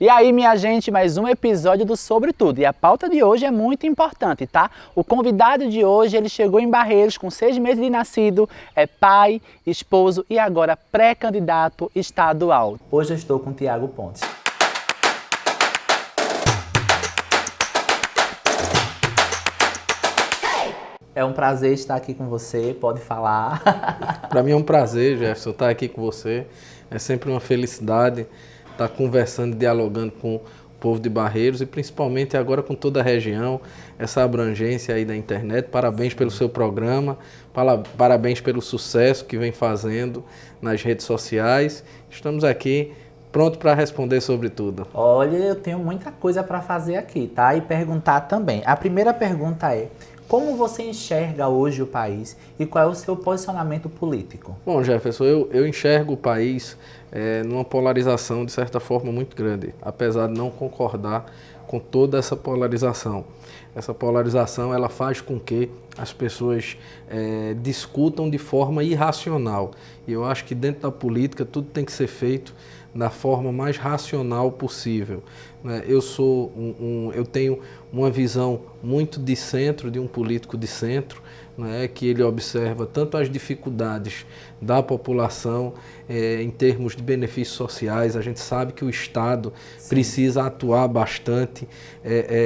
E aí, minha gente, mais um episódio do Sobre Tudo. E a pauta de hoje é muito importante, tá? O convidado de hoje, ele chegou em Barreiros com 6 meses de nascido, é pai, esposo e agora pré-candidato estadual. Hoje eu estou com o Tiago Pontes. É um prazer estar aqui com você, pode falar. Para mim é um prazer, Jefferson, estar aqui com você. É sempre uma felicidade estar conversando, dialogando com o povo de Barreiros e principalmente agora com toda a região, essa abrangência aí da internet. Parabéns pelo seu programa, parabéns pelo sucesso que vem fazendo nas redes sociais. Estamos aqui pronto para responder sobre tudo. Olha, eu tenho muita coisa para fazer aqui, tá? E perguntar também. A primeira pergunta é: como você enxerga hoje o país e qual é o seu posicionamento político? Bom, Jefferson, eu enxergo o país numa polarização de certa forma muito grande, apesar de não concordar com toda essa polarização. Essa polarização ela faz com que as pessoas discutam de forma irracional. E eu acho que dentro da política tudo tem que ser feito da forma mais racional possível. Eu tenho uma visão muito de centro, de um político de centro, que ele observa tanto as dificuldades da população em termos de benefícios sociais. A gente sabe que o Estado precisa atuar bastante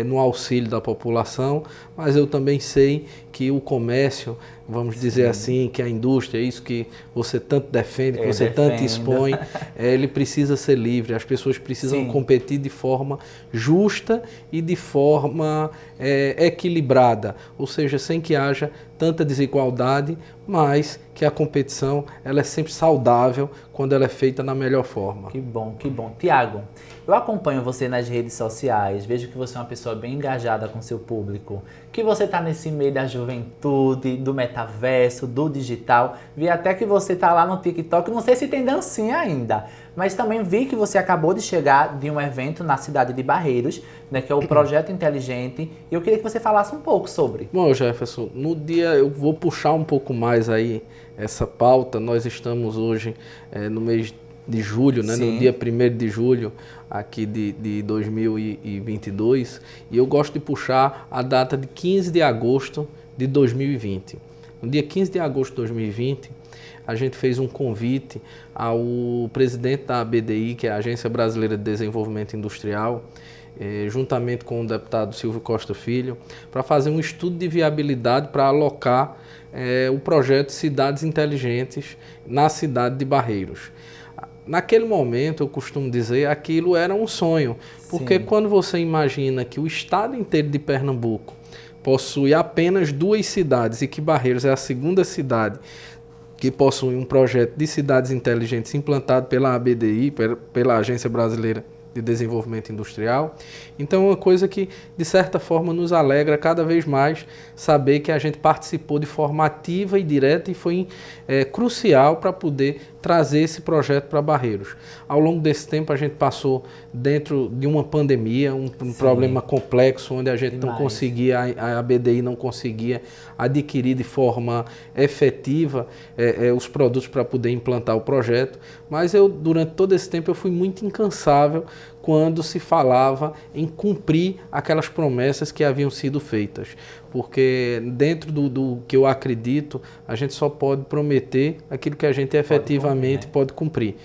no auxílio da população, mas eu também sei que o comércio, vamos dizer assim, que a indústria, isso que você tanto defende, que você tanto expõe, ele precisa ser livre, as pessoas precisam competir de forma justa e de forma equilibrada, ou seja, sem que haja tanta desigualdade, mas que a competição ela é sempre saudável quando ela é feita na melhor forma. Que bom, que bom. Tiago, eu acompanho você nas redes sociais, vejo que você é uma pessoa bem engajada com seu público, que você está nesse meio da juventude, do metaverso, do digital. Vi até que você está lá no TikTok, não sei se tem dancinha ainda, mas também vi que você acabou de chegar de um evento na cidade de Barreiros, que é o Projeto Inteligente, e eu queria que você falasse um pouco sobre. Bom, Jefferson, no dia eu vou puxar um pouco mais aí essa pauta. Nós estamos hoje no mês de julho, no dia 1º de julho aqui de 2022, e eu gosto de puxar a data de 15 de agosto de 2020. No dia 15 de agosto de 2020, a gente fez um convite ao presidente da ABDI, que é a Agência Brasileira de Desenvolvimento Industrial, juntamente com o deputado Silvio Costa Filho, para fazer um estudo de viabilidade para alocar o projeto Cidades Inteligentes na cidade de Barreiros. Naquele momento, eu costumo dizer, aquilo era um sonho, porque quando você imagina que o estado inteiro de Pernambuco possui apenas 2 cidades e que Barreiros é a segunda cidade que possui um projeto de cidades inteligentes implantado pela ABDI, pela Agência Brasileira de Desenvolvimento Industrial. Então é uma coisa que, de certa forma, nos alegra cada vez mais saber que a gente participou de forma ativa e direta e foi crucial para poder trazer esse projeto para Barreiros. Ao longo desse tempo a gente passou dentro de uma pandemia, um problema complexo, onde a gente não conseguia, a ABDI não conseguia adquirir de forma efetiva os produtos para poder implantar o projeto, mas durante todo esse tempo eu fui muito incansável quando se falava em cumprir aquelas promessas que haviam sido feitas. Porque dentro do que eu acredito, a gente só pode prometer aquilo que a gente efetivamente pode cumprir.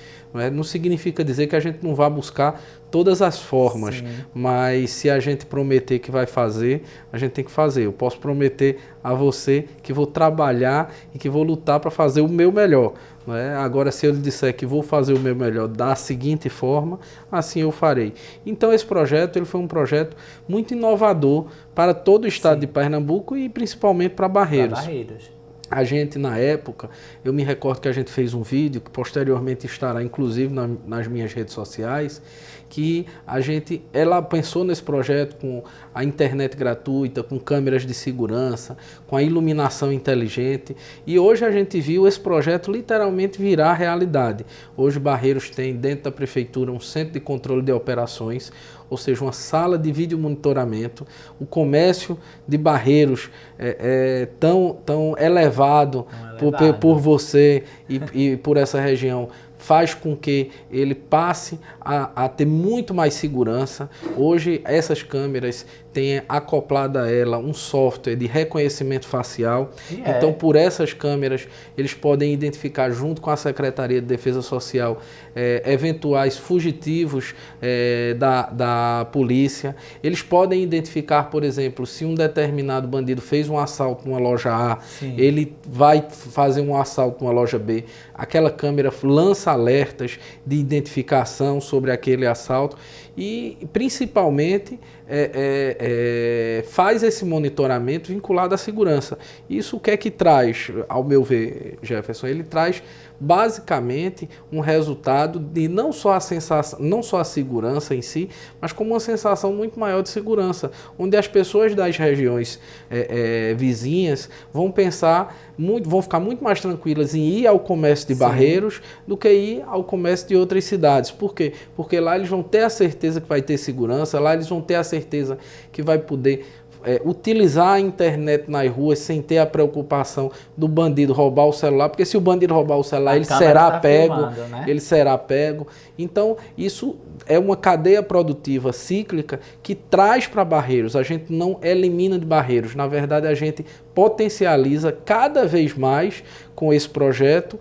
Não significa dizer que a gente não vá buscar todas as formas, mas se a gente prometer que vai fazer, a gente tem que fazer. Eu posso prometer a você que vou trabalhar e que vou lutar para fazer o meu melhor. Agora, se eu lhe disser que vou fazer o meu melhor da seguinte forma, assim eu farei. Então esse projeto ele foi um projeto muito inovador para todo o estado de Pernambuco e principalmente para Barreiros. A gente, na época, eu me recordo que a gente fez um vídeo, que posteriormente estará inclusive nas minhas redes sociais, que ela pensou nesse projeto com a internet gratuita, com câmeras de segurança, com a iluminação inteligente, e hoje a gente viu esse projeto literalmente virar realidade. Hoje Barreiros tem dentro da prefeitura um centro de controle de operações, ou seja, uma sala de vídeo monitoramento. O comércio de Barreiros é tão elevado por você e por essa região faz com que ele passe a ter muito mais segurança. Hoje essas câmeras têm acoplado a ela um software de reconhecimento facial. Então, por essas câmeras, eles podem identificar, junto com a Secretaria de Defesa Social, eventuais fugitivos da polícia. Eles podem identificar, por exemplo, se um determinado bandido fez um assalto numa loja A, sim, ele vai fazer um assalto numa loja B. Aquela câmera lança alertas de identificação sobre aquele assalto e, principalmente, faz esse monitoramento vinculado à segurança. Isso o que é que traz, ao meu ver, Jefferson? Ele traz basicamente um resultado de não só a sensação, não só a segurança em si, mas como uma sensação muito maior de segurança, onde as pessoas das regiões vizinhas vão vão ficar muito mais tranquilas em ir ao comércio de, sim, Barreiros do que ir ao comércio de outras cidades. Por quê? Porque lá eles vão ter a certeza que vai ter segurança, lá eles vão ter a certeza que vai poder utilizar a internet nas ruas sem ter a preocupação do bandido roubar o celular, porque se o bandido roubar o celular, ele será pego, filmando, né? Ele será pego. Então, isso é uma cadeia produtiva cíclica que traz para Barreiros. A gente não elimina de Barreiros, na verdade a gente potencializa cada vez mais com esse projeto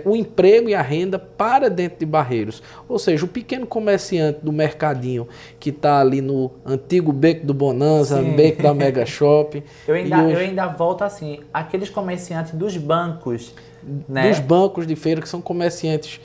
o emprego e a renda para dentro de Barreiros. Ou seja, o pequeno comerciante do mercadinho que está ali no antigo Beco do Bonanza, sim, Beco da Mega Shopping. Eu ainda volto assim, aqueles comerciantes dos bancos, né? Dos bancos de feira, que são comerciantes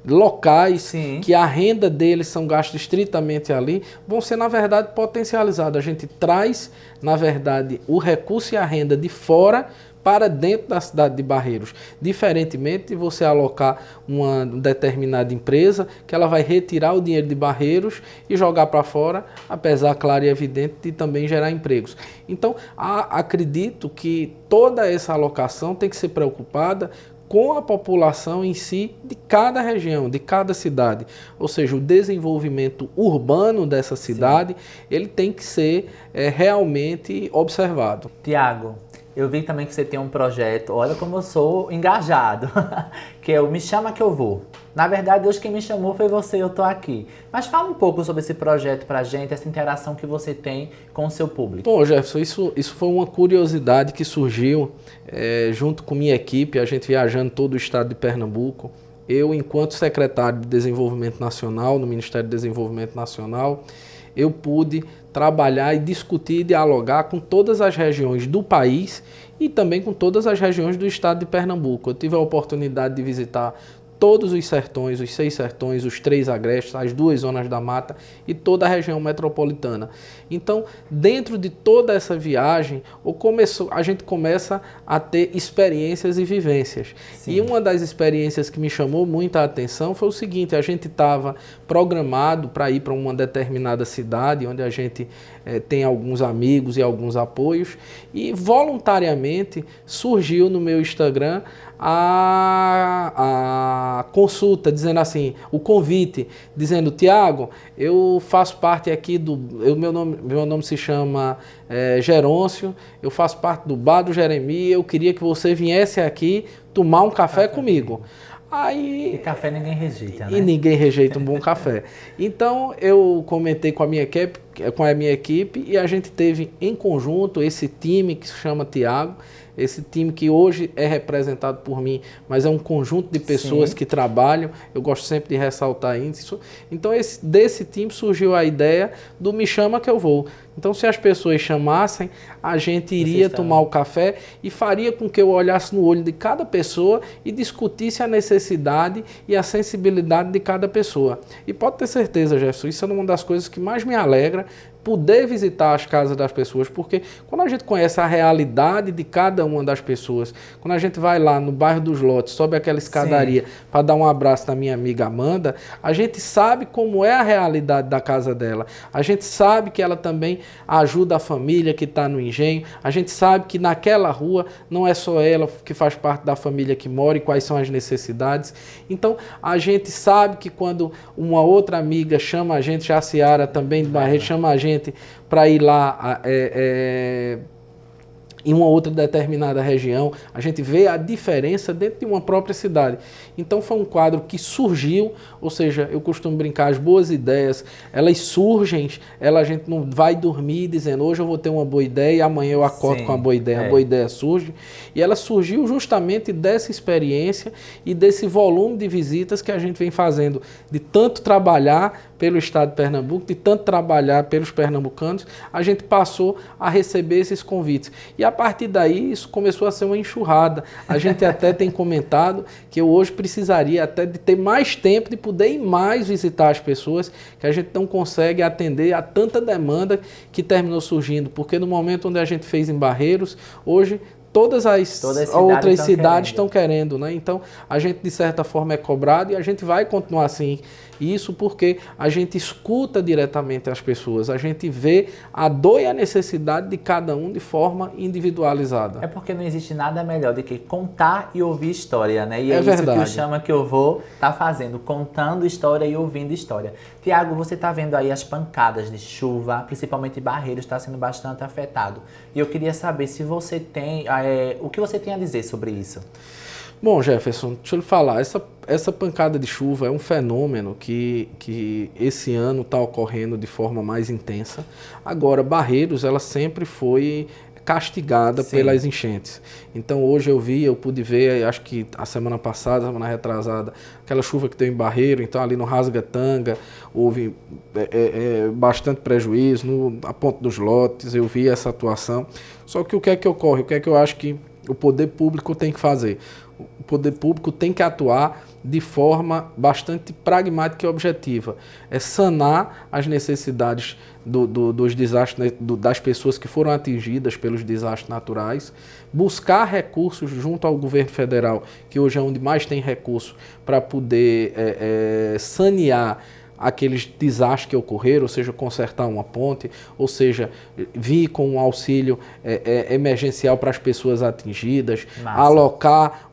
locais, sim, que a renda deles são gastos estritamente ali, vão ser, na verdade, potencializados. A gente traz, na verdade, o recurso e a renda de fora para dentro da cidade de Barreiros, diferentemente de você alocar uma determinada empresa que ela vai retirar o dinheiro de Barreiros e jogar para fora, apesar, claro e evidente, de também gerar empregos. Então, acredito que toda essa alocação tem que ser preocupada com a população em si de cada região, de cada cidade. Ou seja, o desenvolvimento urbano dessa cidade, sim, ele tem que ser realmente observado. Tiago, eu vi também que você tem um projeto, olha como eu sou engajado, que é o Me Chama Que Eu Vou. Na verdade, hoje quem me chamou foi você, eu tô aqui. Mas fala um pouco sobre esse projeto pra gente, essa interação que você tem com o seu público. Bom, Jefferson, isso foi uma curiosidade que surgiu junto com minha equipe, a gente viajando todo o estado de Pernambuco. Eu, enquanto secretário de Desenvolvimento Nacional, no Ministério do Desenvolvimento Nacional, eu pude trabalhar e discutir e dialogar com todas as regiões do país e também com todas as regiões do estado de Pernambuco. Eu tive a oportunidade de visitar todos os sertões, os 6 sertões, os 3 agrestes, as 2 zonas da mata e toda a região metropolitana. Então, dentro de toda essa viagem, a gente começa a ter experiências e vivências. Sim. E uma das experiências que me chamou muita atenção foi o seguinte: a gente estava programado para ir para uma determinada cidade, onde a gente tem alguns amigos e alguns apoios, e voluntariamente surgiu no meu Instagram a consulta, dizendo assim, o convite, dizendo: Tiago, eu faço parte aqui meu nome se chama Gerôncio, eu faço parte do Bar do Jeremias, eu queria que você viesse aqui tomar um café comigo. E café ninguém rejeita, né? E ninguém rejeita um bom café. Então eu comentei com a minha equipe e a gente teve em conjunto esse time que se chama Tiago, esse time que hoje é representado por mim, mas é um conjunto de pessoas, sim, que trabalham. Eu gosto sempre de ressaltar isso. Então desse time surgiu a ideia do Me Chama Que Eu Vou. Então, se as pessoas chamassem, a gente iria tomar o café e faria com que eu olhasse no olho de cada pessoa e discutisse a necessidade e a sensibilidade de cada pessoa. E pode ter certeza, Jefferson, isso é uma das coisas que mais me alegra, poder visitar as casas das pessoas, porque quando a gente conhece a realidade de cada uma das pessoas, quando a gente vai lá no bairro dos Lotes, sobe aquela escadaria para dar um abraço na minha amiga Amanda, a gente sabe como é a realidade da casa dela, a gente sabe que ela também ajuda a família que está no engenho, a gente sabe que naquela rua não é só ela que faz parte da família que mora e quais são as necessidades. Então a gente sabe que quando uma outra amiga chama a gente, a Ciara também de Barreto, chama a gente para ir lá em uma outra determinada região, a gente vê a diferença dentro de uma própria cidade. Então foi um quadro que surgiu, ou seja, eu costumo brincar, as boas ideias, elas surgem, a gente não vai dormir dizendo hoje eu vou ter uma boa ideia e amanhã eu acordo com a boa ideia. A boa ideia surge e ela surgiu justamente dessa experiência e desse volume de visitas que a gente vem fazendo, de tanto trabalhar pelo estado de Pernambuco, de tanto trabalhar pelos pernambucanos, a gente passou a receber esses convites. E a partir daí isso começou a ser uma enxurrada. A gente até tem comentado que eu hoje precisaria até de ter mais tempo, de poder ir mais visitar as pessoas, que a gente não consegue atender a tanta demanda que terminou surgindo, porque no momento onde a gente fez em Barreiros, hoje todas as outras cidades estão querendo, né? Então, a gente, de certa forma, é cobrado e a gente vai continuar assim. Isso porque a gente escuta diretamente as pessoas, a gente vê a dor e a necessidade de cada um de forma individualizada. É porque não existe nada melhor do que contar e ouvir história, né? E é isso verdade. que o Chama que eu vou tá fazendo, contando história e ouvindo história. Tiago, você tá vendo aí as pancadas de chuva, principalmente Barreiros está sendo bastante afetado. E eu queria saber se você tem, o que você tem a dizer sobre isso. Bom, Jefferson, deixa eu lhe falar, essa pancada de chuva é um fenômeno que esse ano está ocorrendo de forma mais intensa. Agora, Barreiros, ela sempre foi castigada pelas enchentes. Então, hoje eu pude ver, acho que a semana passada, semana retrasada, aquela chuva que deu em Barreiro, então ali no Rasgatanga, houve bastante prejuízo, a Ponte dos Lotes, eu vi essa atuação. Só que o que é que ocorre? O que é que eu acho que o poder público tem que fazer? O poder público tem que atuar de forma bastante pragmática e objetiva. É sanar as necessidades dos desastres, das pessoas que foram atingidas pelos desastres naturais, buscar recursos junto ao governo federal, que hoje é onde mais tem recurso, para poder sanear aqueles desastres que ocorreram, ou seja, consertar uma ponte, ou seja, vir com um auxílio emergencial para as pessoas atingidas, alocar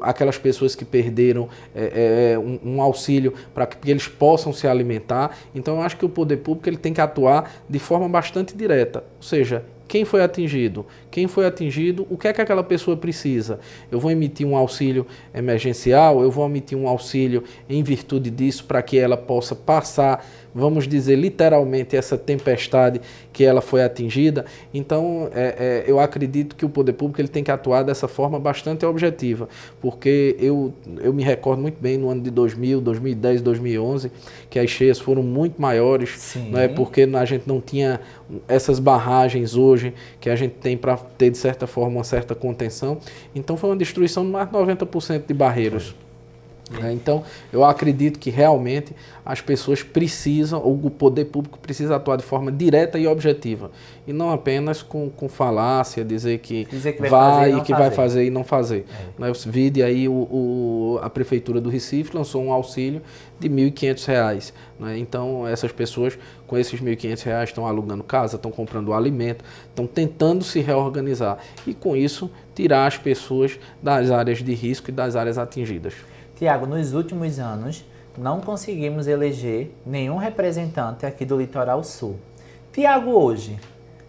aquelas pessoas que perderam um auxílio para que eles possam se alimentar. Então, eu acho que o poder público ele tem que atuar de forma bastante direta, ou seja, quem foi atingido? Quem foi atingido, o que é que aquela pessoa precisa? Eu vou emitir um auxílio emergencial, eu vou emitir um auxílio em virtude disso para que ela possa passar, vamos dizer, literalmente essa tempestade que ela foi atingida. Então, eu acredito que o poder público ele tem que atuar dessa forma bastante objetiva, porque eu me recordo muito bem no ano de 2000, 2010, 2011, que as cheias foram muito maiores, não é? Porque a gente não tinha essas barragens hoje que a gente tem para ter, de certa forma, uma certa contenção. Então, foi uma destruição de mais de 90% de Barreiros. Então, eu acredito que realmente as pessoas precisam, ou o poder público precisa atuar de forma direta e objetiva. E não apenas com falácia, dizer que vai fazer e não fazer. Vide aí a Prefeitura do Recife lançou um auxílio de R$ 1.500. Né? Então, essas pessoas com esses R$ 1.500 estão alugando casa, estão comprando alimento, estão tentando se reorganizar. E com isso, tirar as pessoas das áreas de risco e das áreas atingidas. Tiago, nos últimos anos, não conseguimos eleger nenhum representante aqui do Litoral Sul. Tiago, hoje,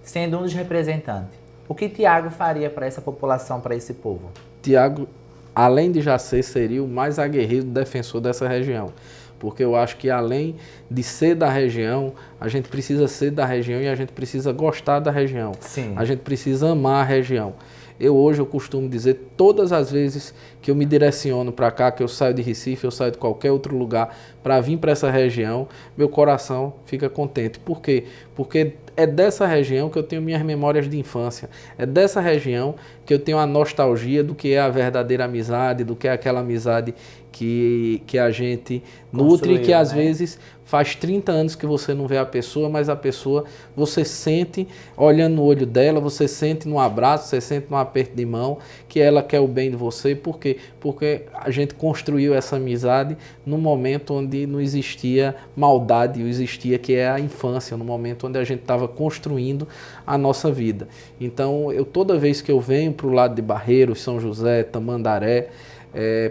sendo um dos representantes, o que Tiago faria para essa população, para esse povo? Tiago, além de Jacê, seria o mais aguerrido defensor dessa região. Porque eu acho que além de ser da região, a gente precisa ser da região e a gente precisa gostar da região. Sim. A gente precisa amar a região. Hoje eu costumo dizer, todas as vezes que eu me direciono para cá, que eu saio de Recife, eu saio de qualquer outro lugar para vir para essa região, meu coração fica contente. Por quê? Porque é dessa região que eu tenho minhas memórias de infância. É dessa região que eu tenho a nostalgia do que é a verdadeira amizade, do que é aquela amizade que a gente nutre e que às vezes faz 30 anos que você não vê a pessoa, mas a pessoa você sente olhando no olho dela, você sente no abraço, você sente no aperto de mão que ela quer o bem de você. Por quê? Porque a gente construiu essa amizade no momento onde não existia maldade, não existia que é a infância, no momento onde a gente estava construindo a nossa vida. Então, toda vez que eu venho para o lado de Barreiros, São José, Tamandaré,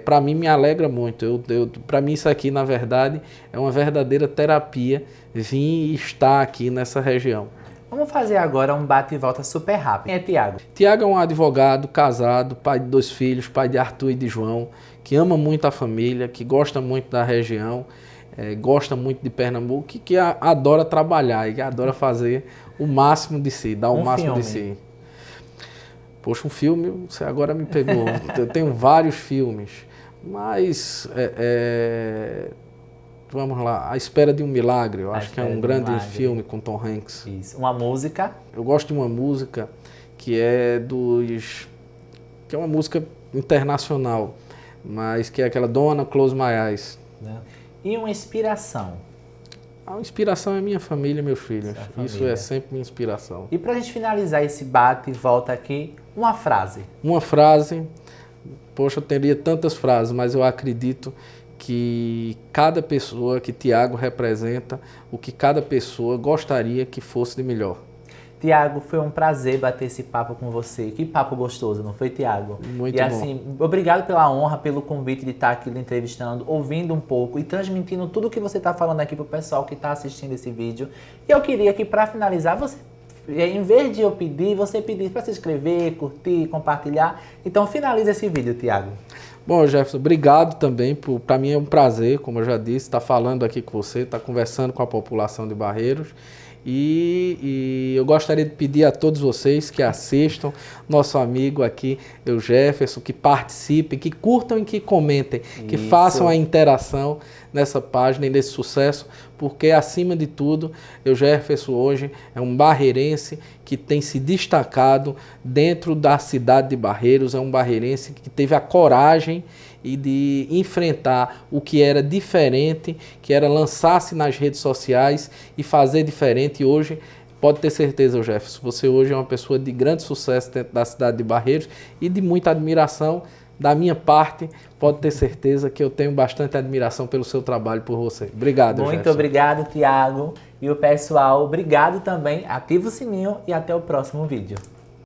para mim me alegra muito. Para mim isso aqui, na verdade, é uma verdadeira terapia vir e estar aqui nessa região. Vamos fazer agora um bate e volta super rápido. Quem é Tiago? Tiago é um advogado, casado, pai de 2 filhos, pai de Arthur e de João, que ama muito a família, que gosta muito da região, gosta muito de Pernambuco, que adora trabalhar e que adora fazer o máximo de si, dar o máximo de si. Poxa, um filme, você agora me pegou. Eu tenho vários filmes, mas vamos lá, A Espera de um Milagre, eu acho que é um grande filme com Tom Hanks. Isso. Uma música? Eu gosto de uma música que é uma música internacional, mas que é aquela Don't Wanna Close My Eyes. E uma inspiração? A inspiração é minha família e meus filhos. Isso é sempre minha inspiração. E para a gente finalizar esse bate e volta aqui, uma frase. Uma frase, poxa, eu teria tantas frases, mas eu acredito que cada pessoa que Tiago representa, o que cada pessoa gostaria que fosse de melhor. Tiago, foi um prazer bater esse papo com você. Que papo gostoso, não foi, Tiago? Muito bom. E assim, obrigado pela honra, pelo convite de estar aqui lhe entrevistando, ouvindo um pouco e transmitindo tudo o que você está falando aqui para o pessoal que está assistindo esse vídeo. E eu queria que, para finalizar, você, em vez de eu pedir, você pedisse para se inscrever, curtir, compartilhar. Então, finaliza esse vídeo, Tiago. Bom, Jefferson, obrigado também. Para mim é um prazer, como eu já disse, estar falando aqui com você, estar conversando com a população de Barreiros. E eu gostaria de pedir a todos vocês que assistam, nosso amigo aqui, o Jefferson, que participem, que curtam e que comentem, que façam a interação nessa página e nesse sucesso, porque acima de tudo, o Jefferson hoje é um barreirense que tem se destacado dentro da cidade de Barreiros, é um barreirense que teve a coragem e de enfrentar o que era diferente, que era lançar-se nas redes sociais e fazer diferente. E hoje, pode ter certeza, Jefferson, você hoje é uma pessoa de grande sucesso dentro da cidade de Barreiros e de muita admiração da minha parte. Pode ter certeza que eu tenho bastante admiração pelo seu trabalho, por você. Obrigado, Jefferson. Muito obrigado, Tiago. E o pessoal, obrigado também. Ativa o sininho e até o próximo vídeo.